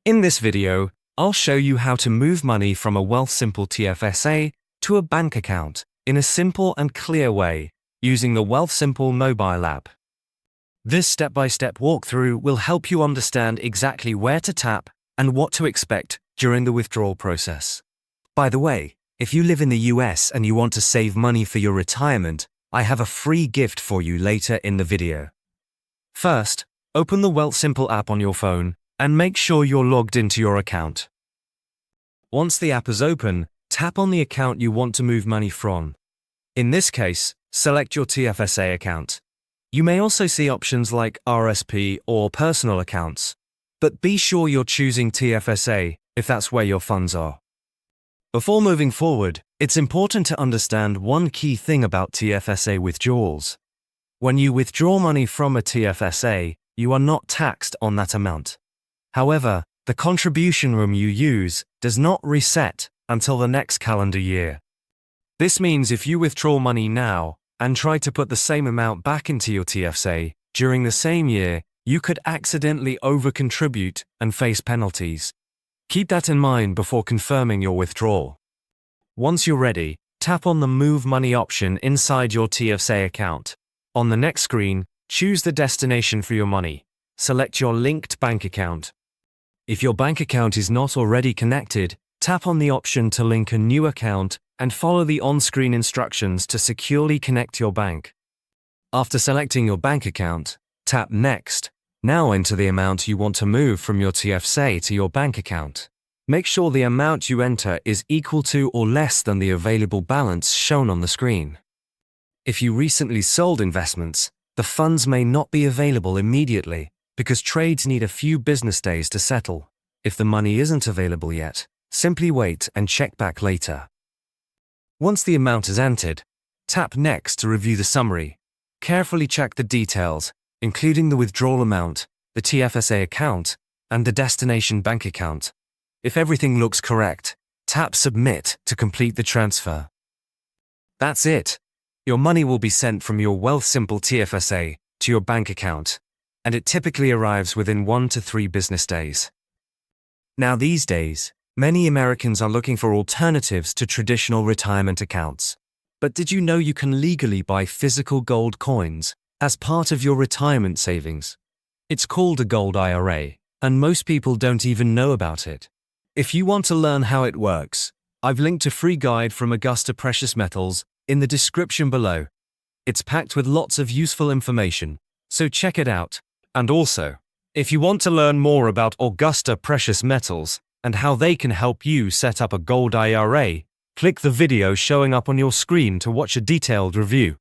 In this video, I'll show you how to move money from a Wealthsimple TFSA to a bank account in a simple and clear way using the Wealthsimple mobile app. This step-by-step walkthrough will help you understand exactly where to tap and what to expect during the withdrawal process. By the way, if you live in the US and you want to save money for your retirement, I have a free gift for you later in the video. First, open the Wealthsimple app on your phone and make sure you're logged into your account. Once the app is open, tap on the account you want to move money from. In this case, select your TFSA account. You may also see options like RSP or personal accounts, but be sure you're choosing TFSA if that's where your funds are. Before moving forward, it's important to understand one key thing about TFSA withdrawals. When you withdraw money from a TFSA, you are not taxed on that amount. However, the contribution room you use does not reset until the next calendar year. This means if you withdraw money now and try to put the same amount back into your TFSA during the same year, you could accidentally over-contribute and face penalties. Keep that in mind before confirming your withdrawal. Once you're ready, tap on the Move Money option inside your TFSA account. On the next screen, choose the destination for your money. Select your linked bank account. If your bank account is not already connected, tap on the option to link a new account and follow the on-screen instructions to securely connect your bank. After selecting your bank account, tap Next. Now enter the amount you want to move from your TFSA to your bank account. Make sure the amount you enter is equal to or less than the available balance shown on the screen. If you recently sold investments, the funds may not be available immediately because trades need a few business days to settle. If the money isn't available yet, simply wait and check back later. Once the amount is entered, tap Next to review the summary. Carefully check the details, including the withdrawal amount, the TFSA account, and the destination bank account. If everything looks correct, tap Submit to complete the transfer. That's it. Your money will be sent from your Wealthsimple TFSA to your bank account, and it typically arrives within 1 to 3 business days. Now these days, many Americans are looking for alternatives to traditional retirement accounts. But did you know you can legally buy physical gold coins as part of your retirement savings? It's called a gold IRA, and most people don't even know about it. If you want to learn how it works, I've linked a free guide from Augusta Precious Metals in the description below. It's packed with lots of useful information, so check it out. And also, if you want to learn more about Augusta Precious Metals and how they can help you set up a gold IRA, click the video showing up on your screen to watch a detailed review.